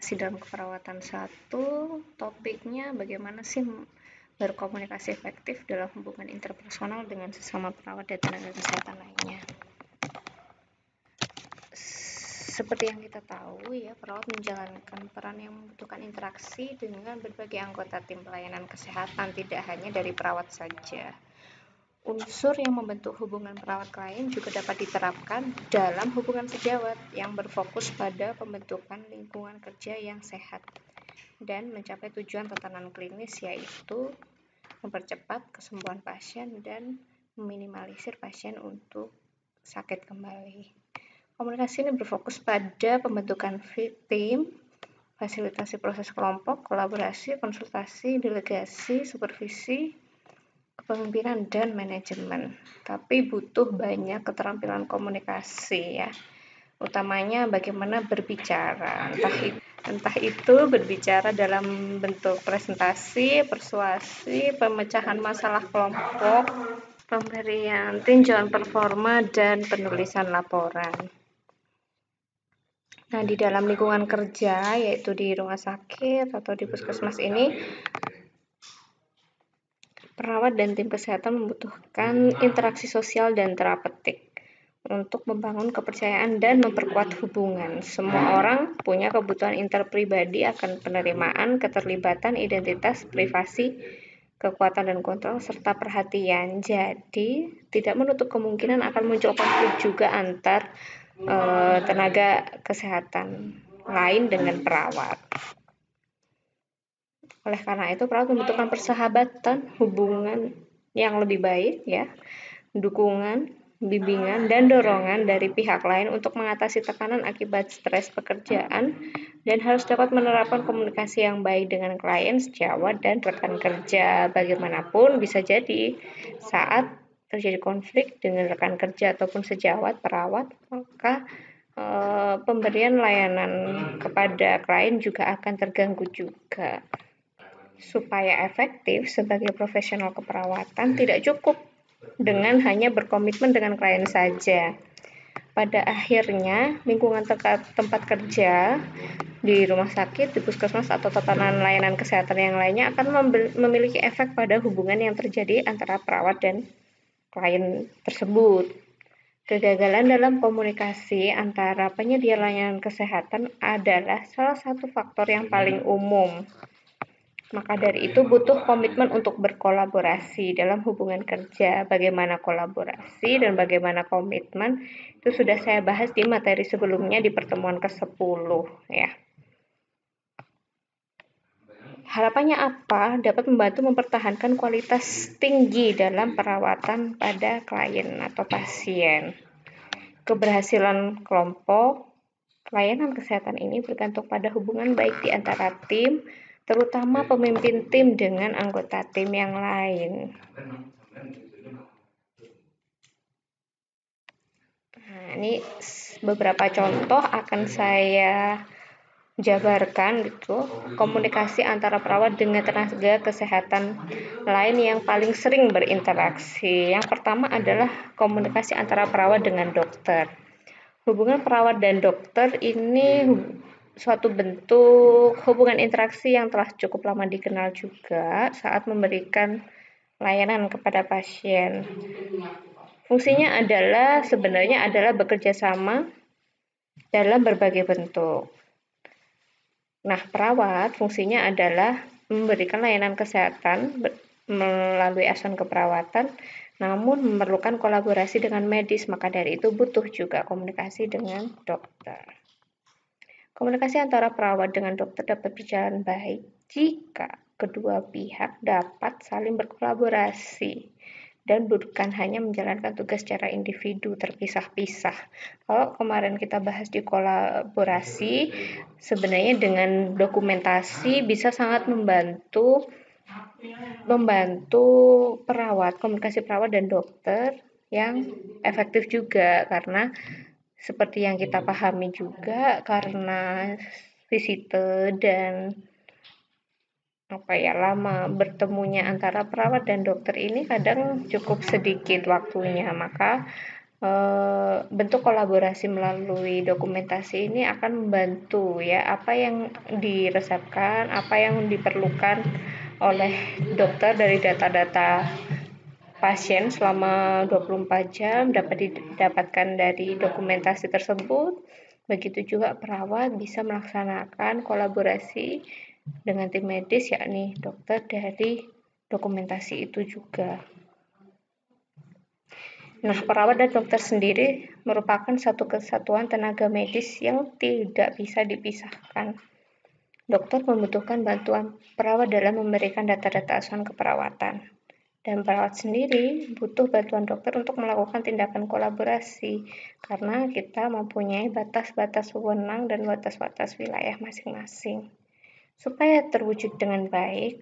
komunikasi dalam keperawatan 1, topiknya bagaimana sih berkomunikasi efektif dalam hubungan interpersonal dengan sesama perawat dan tenaga kesehatan lainnya. Seperti yang kita tahu ya, perawat menjalankan peran yang membutuhkan interaksi dengan berbagai anggota tim pelayanan kesehatan, tidak hanya dari perawat saja. Unsur yang membentuk hubungan perawat-klien juga dapat diterapkan dalam hubungan sejawat yang berfokus pada pembentukan lingkungan kerja yang sehat dan mencapai tujuan tatanan klinis, yaitu mempercepat kesembuhan pasien dan meminimalisir pasien untuk sakit kembali. Komunikasi ini berfokus pada pembentukan tim, fasilitasi proses kelompok, kolaborasi, konsultasi, delegasi, supervisi, kepemimpinan dan manajemen. Tapi butuh banyak keterampilan komunikasi ya. Utamanya bagaimana berbicara, entah itu berbicara dalam bentuk presentasi, persuasi, pemecahan masalah kelompok, pemberian tinjauan performa, dan penulisan laporan. Nah, di dalam lingkungan kerja, yaitu di rumah sakit atau di puskesmas ini, perawat dan tim kesehatan membutuhkan interaksi sosial dan terapeutik untuk membangun kepercayaan dan memperkuat hubungan. Semua orang punya kebutuhan interpribadi akan penerimaan, keterlibatan, identitas, privasi, kekuatan dan kontrol, serta perhatian. Jadi, tidak menutup kemungkinan akan muncul konflik juga antar tenaga kesehatan lain dengan perawat. Oleh karena itu, perawat membutuhkan persahabatan, hubungan yang lebih baik, ya, dukungan, bimbingan, dan dorongan dari pihak lain untuk mengatasi tekanan akibat stres pekerjaan, dan harus dapat menerapkan komunikasi yang baik dengan klien, sejawat, dan rekan kerja. Bagaimanapun, bisa jadi saat terjadi konflik dengan rekan kerja ataupun sejawat perawat, maka pemberian layanan kepada klien juga akan terganggu juga. Supaya efektif sebagai profesional keperawatan, tidak cukup dengan hanya berkomitmen dengan klien saja. Pada akhirnya, lingkungan tempat kerja, di rumah sakit, di puskesmas, atau tatanan layanan kesehatan yang lainnya akan memiliki efek pada hubungan yang terjadi antara perawat dan klien tersebut. Kegagalan dalam komunikasi antara penyedia layanan kesehatan adalah salah satu faktor yang paling umum. Maka dari itu butuh komitmen untuk berkolaborasi dalam hubungan kerja. Bagaimana kolaborasi dan bagaimana komitmen itu sudah saya bahas di materi sebelumnya di pertemuan ke-10 ya. Harapannya apa? Dapat membantu mempertahankan kualitas tinggi dalam perawatan pada klien atau pasien. Keberhasilan kelompok layanan kesehatan ini bergantung pada hubungan baik di antara tim, terutama pemimpin tim dengan anggota tim yang lain. Nah, ini beberapa contoh akan saya jabarkan gitu, komunikasi antara perawat dengan tenaga kesehatan lain yang paling sering berinteraksi. Yang pertama adalah komunikasi antara perawat dengan dokter. Hubungan perawat dan dokter ini suatu bentuk hubungan interaksi yang telah cukup lama dikenal juga saat memberikan layanan kepada pasien. Fungsinya sebenarnya adalah bekerja sama dalam berbagai bentuk. Nah, perawat fungsinya adalah memberikan layanan kesehatan melalui asuhan keperawatan, namun memerlukan kolaborasi dengan medis, maka dari itu butuh juga komunikasi dengan dokter. Komunikasi antara perawat dengan dokter dapat berjalan baik jika kedua pihak dapat saling berkolaborasi dan bukan hanya menjalankan tugas secara individu terpisah-pisah. Kalau kemarin kita bahas di kolaborasi, sebenarnya dengan dokumentasi bisa sangat membantu perawat, komunikasi perawat dan dokter yang efektif juga, karena seperti yang kita pahami juga, karena visite dan lama bertemunya antara perawat dan dokter ini kadang cukup sedikit waktunya, maka bentuk kolaborasi melalui dokumentasi ini akan membantu ya apa yang diresepkan, apa yang diperlukan oleh dokter dari data-data pasien selama 24 jam dapat didapatkan dari dokumentasi tersebut. Begitu juga perawat bisa melaksanakan kolaborasi dengan tim medis yakni dokter dari dokumentasi itu juga. Nah, perawat dan dokter sendiri merupakan satu kesatuan tenaga medis yang tidak bisa dipisahkan. Dokter membutuhkan bantuan perawat dalam memberikan data-data asuhan keperawatan. Dan perawat sendiri butuh bantuan dokter untuk melakukan tindakan kolaborasi karena kita mempunyai batas-batas wewenang dan batas-batas wilayah masing-masing. Supaya terwujud dengan baik,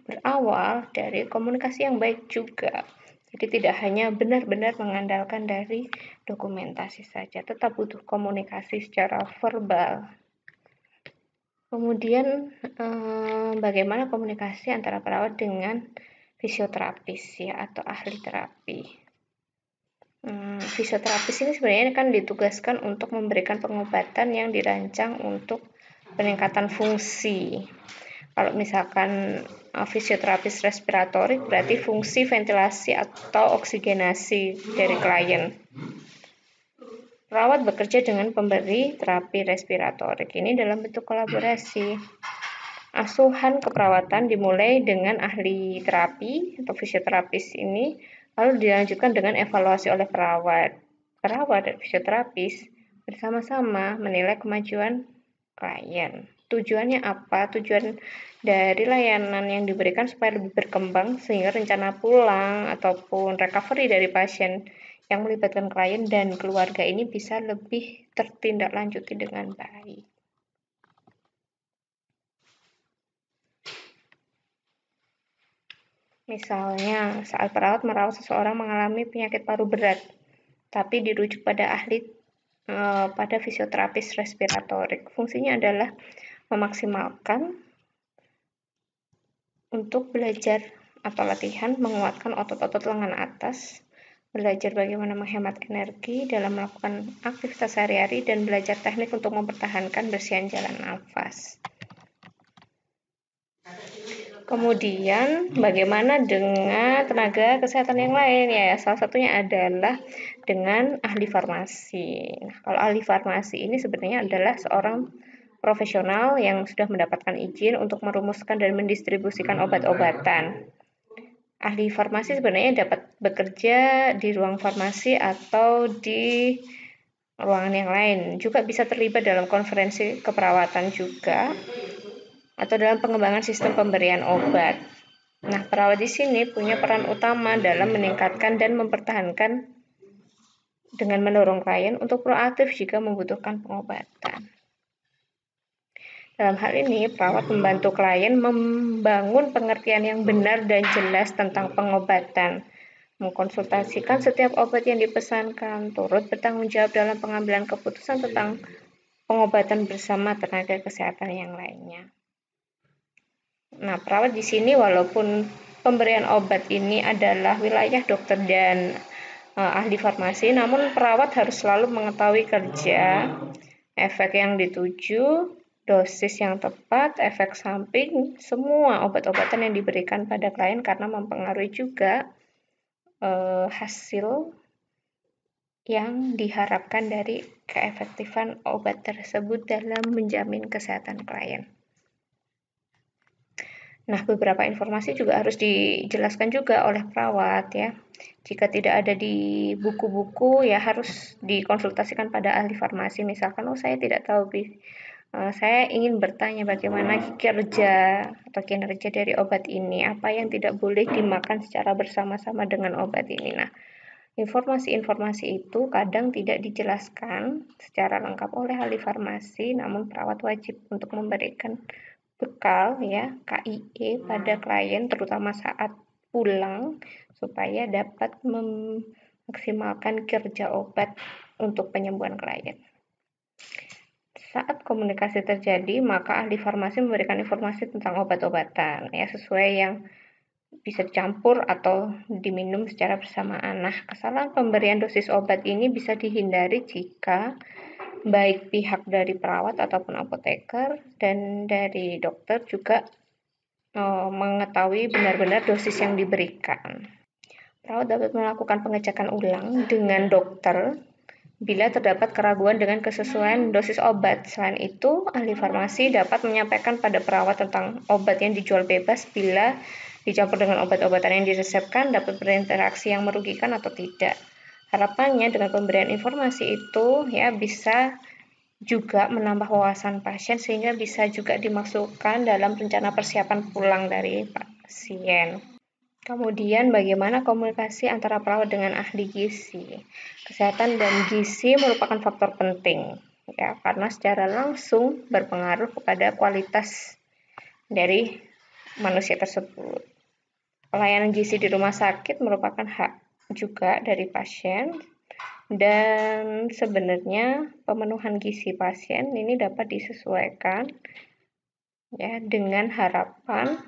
berawal dari komunikasi yang baik juga. Jadi tidak hanya benar-benar mengandalkan dari dokumentasi saja, tetap butuh komunikasi secara verbal. Kemudian bagaimana komunikasi antara perawat dengan fisioterapis ya atau ahli terapi. Fisioterapis ini sebenarnya kan ditugaskan untuk memberikan pengobatan yang dirancang untuk peningkatan fungsi. Kalau misalkan fisioterapis respiratorik berarti fungsi ventilasi atau oksigenasi dari klien. Perawat bekerja dengan pemberi terapi respiratorik ini dalam bentuk kolaborasi. Asuhan keperawatan dimulai dengan ahli terapi atau fisioterapis ini, lalu dilanjutkan dengan evaluasi oleh perawat. Perawat dan fisioterapis bersama-sama menilai kemajuan klien. Tujuannya apa? Tujuan dari layanan yang diberikan supaya lebih berkembang sehingga rencana pulang ataupun recovery dari pasien yang melibatkan klien dan keluarga ini bisa lebih tertindaklanjuti dengan baik. Misalnya, saat perawat merawat seseorang mengalami penyakit paru berat, tapi dirujuk pada pada fisioterapis respiratorik. Fungsinya adalah memaksimalkan untuk belajar atau latihan menguatkan otot-otot lengan atas, belajar bagaimana menghemat energi dalam melakukan aktivitas sehari-hari, dan belajar teknik untuk mempertahankan bersihan jalan nafas. Kemudian bagaimana dengan tenaga kesehatan yang lain ya? Salah satunya adalah dengan ahli farmasi. Nah, kalau ahli farmasi ini sebenarnya adalah seorang profesional yang sudah mendapatkan izin untuk merumuskan dan mendistribusikan obat-obatan. Ahli farmasi sebenarnya dapat bekerja di ruang farmasi atau di ruangan yang lain. Juga bisa terlibat dalam konferensi keperawatan juga, atau dalam pengembangan sistem pemberian obat. Nah, perawat di sini punya peran utama dalam meningkatkan dan mempertahankan dengan mendorong klien untuk proaktif jika membutuhkan pengobatan. Dalam hal ini, perawat membantu klien membangun pengertian yang benar dan jelas tentang pengobatan, mengkonsultasikan setiap obat yang dipesankan, turut bertanggung jawab dalam pengambilan keputusan tentang pengobatan bersama tenaga kesehatan yang lainnya. Nah, perawat di sini walaupun pemberian obat ini adalah wilayah dokter dan ahli farmasi, namun perawat harus selalu mengetahui kerja, efek yang dituju, dosis yang tepat, efek samping, semua obat-obatan yang diberikan pada klien karena mempengaruhi juga hasil yang diharapkan dari keefektifan obat tersebut dalam menjamin kesehatan klien. Nah, beberapa informasi juga harus dijelaskan juga oleh perawat ya. Jika tidak ada di buku-buku ya harus dikonsultasikan pada ahli farmasi. Misalkan, saya tidak tahu, saya ingin bertanya bagaimana kerja atau kinerja dari obat ini, apa yang tidak boleh dimakan secara bersama-sama dengan obat ini. Nah, informasi-informasi itu kadang tidak dijelaskan secara lengkap oleh ahli farmasi, namun perawat wajib untuk memberikan bekal ya KIE pada klien terutama saat pulang supaya dapat memaksimalkan kerja obat untuk penyembuhan klien. Saat komunikasi terjadi, maka ahli farmasi memberikan informasi tentang obat-obatan ya sesuai yang bisa dicampur atau diminum secara bersamaan. Nah, kesalahan pemberian dosis obat ini bisa dihindari jika baik pihak dari perawat ataupun apoteker dan dari dokter juga mengetahui benar-benar dosis yang diberikan. Perawat dapat melakukan pengecekan ulang dengan dokter bila terdapat keraguan dengan kesesuaian dosis obat. Selain itu, ahli farmasi dapat menyampaikan pada perawat tentang obat yang dijual bebas bila dicampur dengan obat-obatan yang diresepkan dapat berinteraksi yang merugikan atau tidak. Harapannya dengan pemberian informasi itu ya bisa juga menambah wawasan pasien sehingga bisa juga dimasukkan dalam rencana persiapan pulang dari pasien. Kemudian bagaimana komunikasi antara perawat dengan ahli gizi? Kesehatan dan gizi merupakan faktor penting ya karena secara langsung berpengaruh kepada kualitas dari manusia tersebut. Pelayanan gizi di rumah sakit merupakan hak juga dari pasien dan sebenarnya pemenuhan gizi pasien ini dapat disesuaikan ya dengan harapan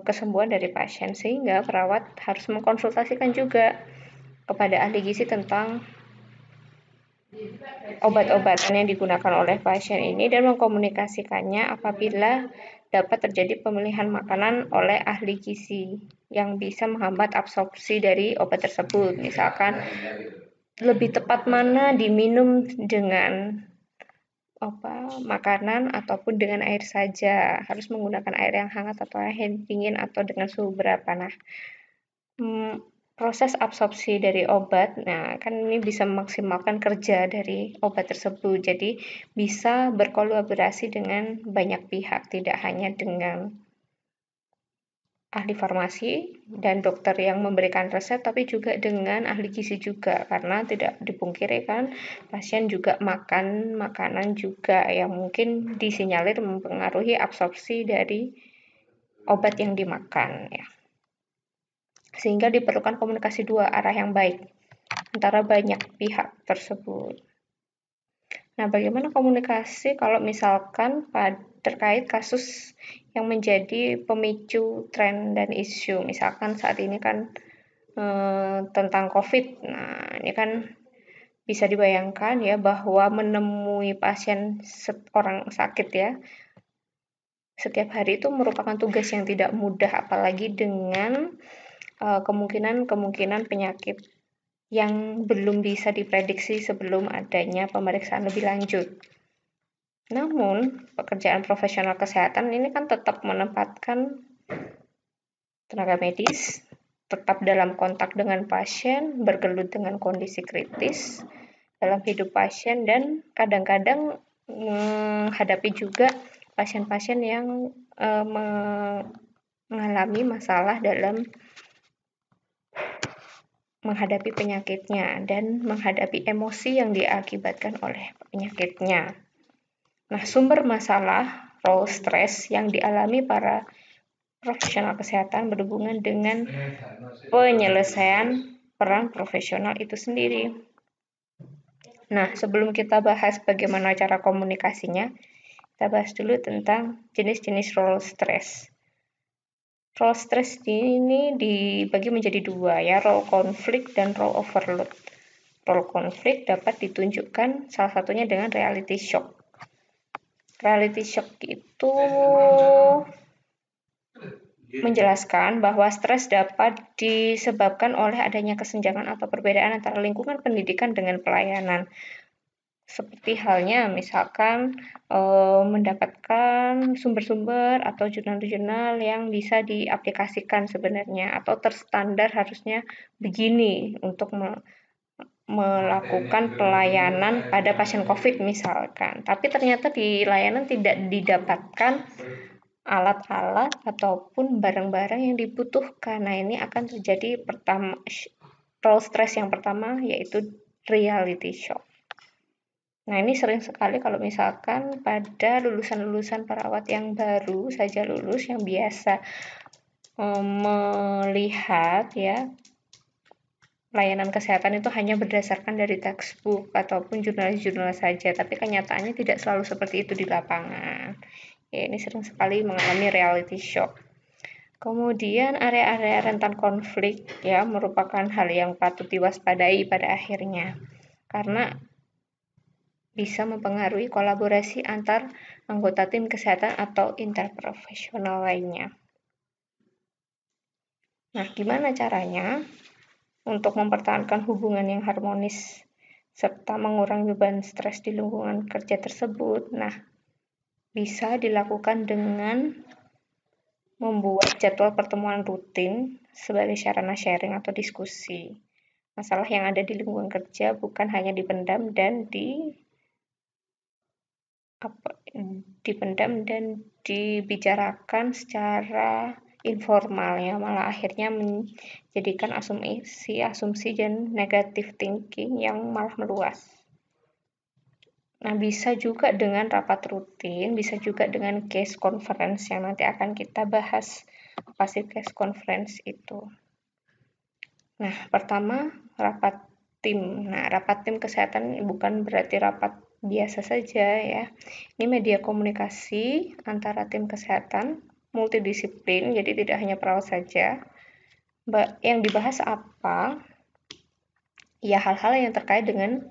kesembuhan dari pasien sehingga perawat harus mengkonsultasikan juga kepada ahli gizi tentang obat-obatan yang digunakan oleh pasien ini dan mengkomunikasikannya apabila dapat terjadi pemilihan makanan oleh ahli gizi yang bisa menghambat absorpsi dari obat tersebut. Misalkan lebih tepat mana diminum dengan makanan ataupun dengan air saja, harus menggunakan air yang hangat atau air dingin atau dengan suhu berapa. Nah, proses absorpsi dari obat, nah kan ini bisa memaksimalkan kerja dari obat tersebut. Jadi bisa berkolaborasi dengan banyak pihak, tidak hanya dengan ahli farmasi dan dokter yang memberikan resep, tapi juga dengan ahli gizi juga, karena tidak dipungkiri kan pasien juga makan makanan juga yang mungkin disinyalir mempengaruhi absorpsi dari obat yang dimakan ya. Sehingga diperlukan komunikasi dua arah yang baik antara banyak pihak tersebut. Nah, bagaimana komunikasi kalau misalkan terkait kasus yang menjadi pemicu tren dan isu, misalkan saat ini kan tentang COVID. Nah, ini kan bisa dibayangkan ya bahwa menemui pasien orang sakit ya setiap hari itu merupakan tugas yang tidak mudah, apalagi dengan kemungkinan penyakit yang belum bisa diprediksi sebelum adanya pemeriksaan lebih lanjut. Namun, pekerjaan profesional kesehatan ini kan tetap menempatkan tenaga medis, tetap dalam kontak dengan pasien, bergelut dengan kondisi kritis dalam hidup pasien, dan kadang-kadang menghadapi juga pasien-pasien yang mengalami masalah dalam menghadapi penyakitnya dan menghadapi emosi yang diakibatkan oleh penyakitnya. Nah, sumber masalah role stress yang dialami para profesional kesehatan berhubungan dengan penyelesaian peran profesional itu sendiri. Nah, sebelum kita bahas bagaimana cara komunikasinya, kita bahas dulu tentang jenis-jenis role stress. Role stress ini dibagi menjadi dua ya, role conflict dan role overload. Role conflict dapat ditunjukkan salah satunya dengan reality shock. Reality shock itu menjelaskan bahwa stres dapat disebabkan oleh adanya kesenjangan atau perbedaan antara lingkungan pendidikan dengan pelayanan. Seperti halnya misalkan mendapatkan sumber-sumber atau jurnal-jurnal yang bisa diaplikasikan sebenarnya atau terstandar harusnya begini untuk melakukan pelayanan pada pasien COVID misalkan. Tapi ternyata di layanan tidak didapatkan alat-alat ataupun barang-barang yang dibutuhkan. Nah, ini akan terjadi role stress yang pertama yaitu reality shock. Nah, ini sering sekali kalau misalkan pada lulusan-lulusan perawat yang baru saja lulus yang biasa melihat ya layanan kesehatan itu hanya berdasarkan dari textbook ataupun jurnal-jurnal saja, tapi kenyataannya tidak selalu seperti itu di lapangan. Ya, ini sering sekali mengalami reality shock. Kemudian area-area rentan konflik ya merupakan hal yang patut diwaspadai pada akhirnya karena bisa mempengaruhi kolaborasi antar anggota tim kesehatan atau interprofesional lainnya. Nah, gimana caranya untuk mempertahankan hubungan yang harmonis serta mengurangi beban stres di lingkungan kerja tersebut? Nah, bisa dilakukan dengan membuat jadwal pertemuan rutin sebagai sarana sharing atau diskusi masalah yang ada di lingkungan kerja, bukan hanya dipendam dan dibicarakan secara informal ya, malah akhirnya menjadikan asumsi dan negative thinking yang malah meluas. Nah, bisa juga dengan rapat rutin, bisa juga dengan case conference yang nanti akan kita bahas. Apa sih case conference itu? Nah, pertama rapat tim. Nah, rapat tim kesehatan bukan berarti rapat biasa saja ya. Ini media komunikasi antara tim kesehatan multidisiplin, jadi tidak hanya perawat saja. Yang dibahas apa? Ya, hal-hal yang terkait dengan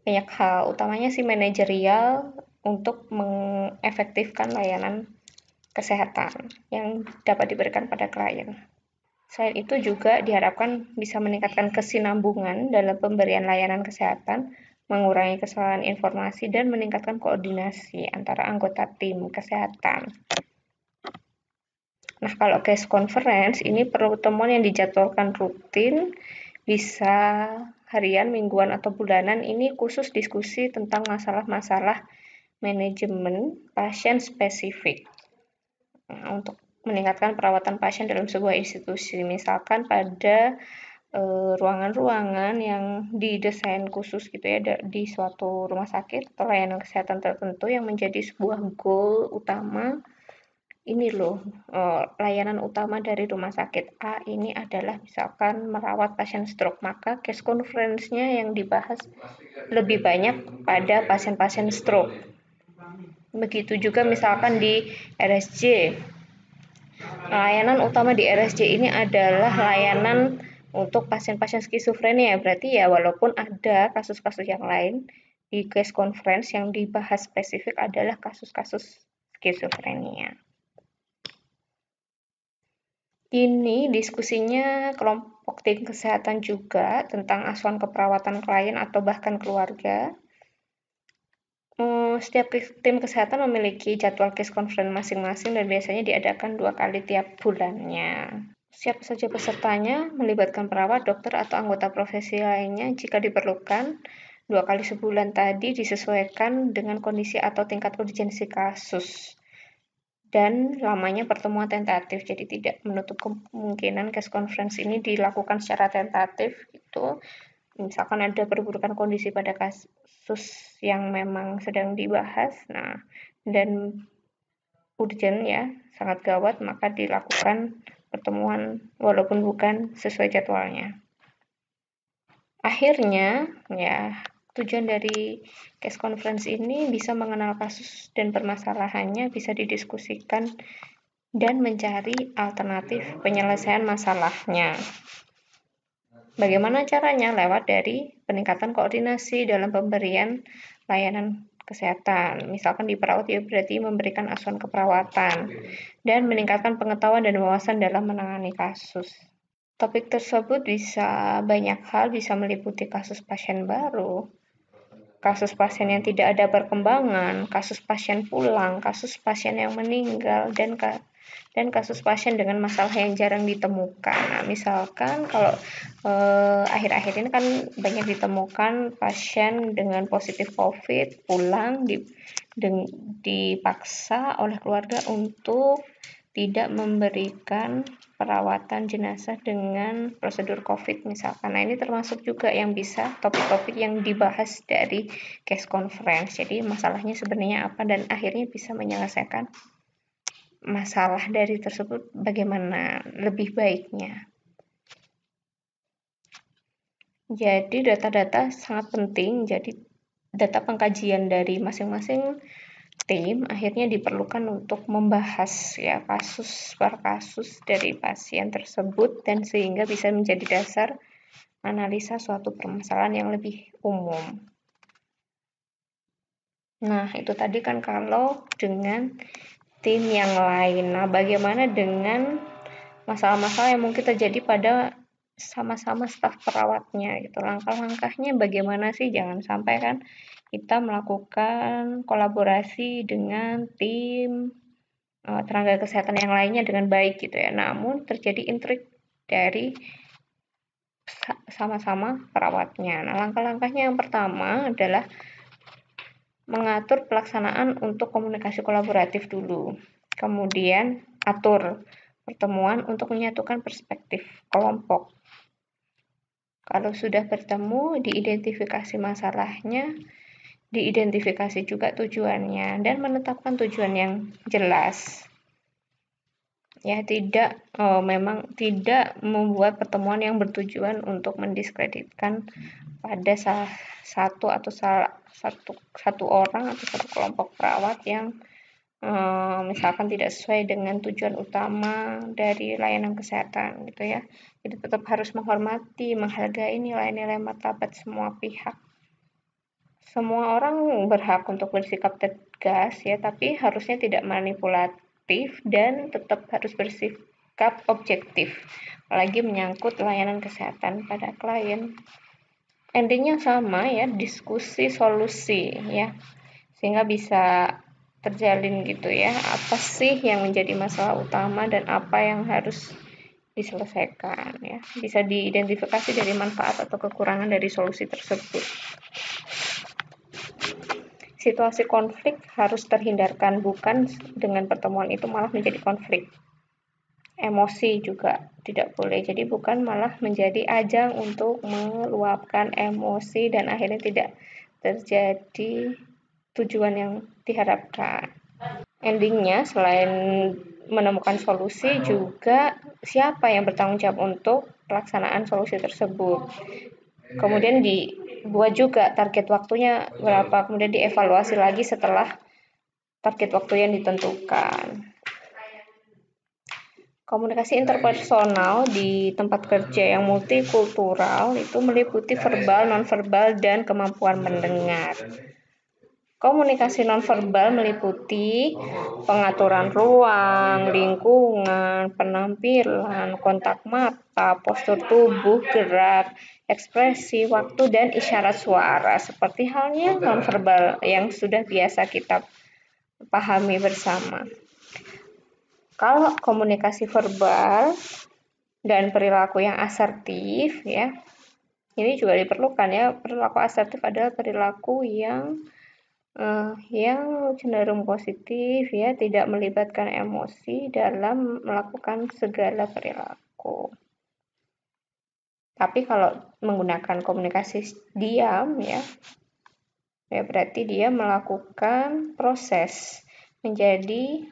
banyak hal, utamanya sih manajerial untuk mengefektifkan layanan kesehatan yang dapat diberikan pada klien. Selain itu juga diharapkan bisa meningkatkan kesinambungan dalam pemberian layanan kesehatan, mengurangi kesalahan informasi, dan meningkatkan koordinasi antara anggota tim kesehatan. Nah, kalau case conference, ini pertemuan yang dijadwalkan rutin, bisa harian, mingguan, atau bulanan. Ini khusus diskusi tentang masalah-masalah manajemen pasien spesifik. Nah, untuk meningkatkan perawatan pasien dalam sebuah institusi, misalkan pada ruangan-ruangan yang didesain khusus gitu ya di suatu rumah sakit atau layanan kesehatan tertentu yang menjadi sebuah goal utama. Ini loh, layanan utama dari rumah sakit A ini adalah misalkan merawat pasien stroke, maka case conference-nya yang dibahas lebih banyak pada pasien-pasien stroke. Begitu juga misalkan di RSJ. Layanan utama di RSJ ini adalah layanan untuk pasien-pasien skizofrenia. Berarti ya walaupun ada kasus-kasus yang lain, di case conference yang dibahas spesifik adalah kasus-kasus skizofrenia. Ini diskusinya kelompok tim kesehatan juga tentang asuhan keperawatan klien atau bahkan keluarga. Setiap tim kesehatan memiliki jadwal case conference masing-masing dan biasanya diadakan 2 kali tiap bulannya. Siapa saja pesertanya, melibatkan perawat, dokter, atau anggota profesi lainnya jika diperlukan. 2 kali sebulan tadi disesuaikan dengan kondisi atau tingkat urgensi kasus. Dan lamanya pertemuan tentatif, jadi tidak menutup kemungkinan case conference ini dilakukan secara tentatif gitu. Misalkan ada perburukan kondisi pada kasus yang memang sedang dibahas, nah dan urgent ya, sangat gawat, maka dilakukan pertemuan walaupun bukan sesuai jadwalnya. Akhirnya, ya, tujuan dari case conference ini bisa mengenal kasus dan permasalahannya, bisa didiskusikan dan mencari alternatif penyelesaian masalahnya. Bagaimana caranya? Lewat dari peningkatan koordinasi dalam pemberian layanan kesehatan. Misalkan di perawat ya berarti memberikan asuhan keperawatan dan meningkatkan pengetahuan dan wawasan dalam menangani kasus. Topik tersebut bisa banyak hal, bisa meliputi kasus pasien baru, kasus pasien yang tidak ada perkembangan, kasus pasien pulang, kasus pasien yang meninggal, dan kasus pasien dengan masalah yang jarang ditemukan. Nah, misalkan kalau akhir-akhir ini kan banyak ditemukan pasien dengan positif COVID pulang dipaksa oleh keluarga untuk tidak memberikan perawatan jenazah dengan prosedur COVID misalkan. Nah, ini termasuk juga yang bisa topik-topik yang dibahas dari case conference. Jadi masalahnya sebenarnya apa dan akhirnya bisa menyelesaikan masalah dari tersebut bagaimana lebih baiknya. Jadi data-data sangat penting. Jadi data pengkajian dari masing-masing tim akhirnya diperlukan untuk membahas ya kasus per kasus dari pasien tersebut dan sehingga bisa menjadi dasar analisa suatu permasalahan yang lebih umum. Nah, itu tadi kan kalau dengan tim yang lain. Nah, bagaimana dengan masalah-masalah yang mungkin terjadi pada sama-sama staf perawatnya gitu. Langkah-langkahnya bagaimana sih? Jangan sampai kan kita melakukan kolaborasi dengan tim tenaga kesehatan yang lainnya dengan baik gitu ya. Namun terjadi intrik dari sama-sama perawatnya. Nah, langkah-langkahnya yang pertama adalah mengatur pelaksanaan untuk komunikasi kolaboratif dulu. Kemudian atur pertemuan untuk menyatukan perspektif kelompok. Kalau sudah bertemu, diidentifikasi masalahnya, diidentifikasi juga tujuannya, dan menetapkan tujuan yang jelas. Ya, memang tidak membuat pertemuan yang bertujuan untuk mendiskreditkan pada salah satu atau satu orang atau satu kelompok perawat yang misalkan tidak sesuai dengan tujuan utama dari layanan kesehatan gitu ya. Jadi tetap harus menghormati, menghargai nilai-nilai martabat semua pihak. Semua orang berhak untuk bersikap tegas ya, tapi harusnya tidak manipulatif dan tetap harus bersikap objektif. Apalagi menyangkut layanan kesehatan pada klien. Endingnya sama ya, diskusi solusi ya. Sehingga bisa terjalin gitu ya, apa sih yang menjadi masalah utama dan apa yang harus diselesaikan ya. Bisa diidentifikasi dari manfaat atau kekurangan dari solusi tersebut. Situasi konflik harus terhindarkan, bukan dengan pertemuan itu malah menjadi konflik. Emosi juga tidak boleh, jadi bukan malah menjadi ajang untuk meluapkan emosi dan akhirnya tidak terjadi tujuan yang diharapkan. Endingnya selain menemukan solusi juga siapa yang bertanggung jawab untuk pelaksanaan solusi tersebut. Kemudian dibuat juga target waktunya berapa, kemudian dievaluasi lagi setelah target waktu yang ditentukan. Komunikasi interpersonal di tempat kerja yang multikultural itu meliputi verbal, nonverbal, dan kemampuan mendengar. Komunikasi nonverbal meliputi pengaturan ruang, lingkungan, penampilan, kontak mata, postur tubuh, gerak, ekspresi, waktu, dan isyarat suara. Seperti halnya nonverbal yang sudah biasa kita pahami bersama. Kalau komunikasi verbal dan perilaku yang asertif ya, ini juga diperlukan ya. Perilaku asertif adalah perilaku yang cenderung positif ya, tidak melibatkan emosi dalam melakukan segala perilaku. Tapi kalau menggunakan komunikasi diam ya berarti dia melakukan proses menjadi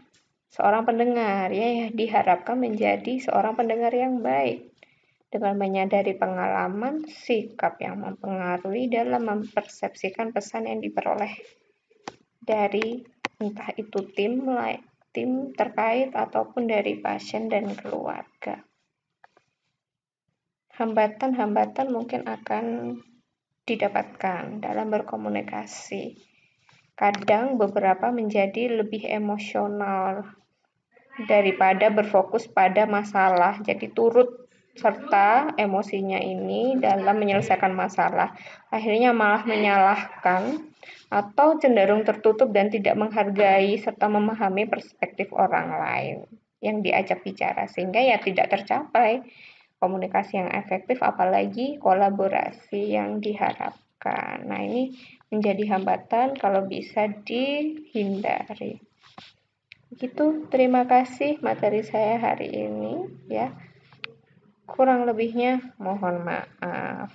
seorang pendengar ya, diharapkan menjadi seorang pendengar yang baik dengan menyadari pengalaman, sikap yang mempengaruhi dalam mempersepsikan pesan yang diperoleh dari entah itu tim terkait ataupun dari pasien dan keluarga. Hambatan-hambatan mungkin akan didapatkan dalam berkomunikasi. Kadang beberapa menjadi lebih emosional daripada berfokus pada masalah, jadi turut serta emosinya ini dalam menyelesaikan masalah, akhirnya malah menyalahkan atau cenderung tertutup dan tidak menghargai serta memahami perspektif orang lain yang diajak bicara, sehingga ya tidak tercapai komunikasi yang efektif apalagi kolaborasi yang diharapkan. Nah, ini menjadi hambatan kalau bisa dihindari. Begitu, terima kasih materi saya hari ini ya. Kurang lebihnya mohon maaf.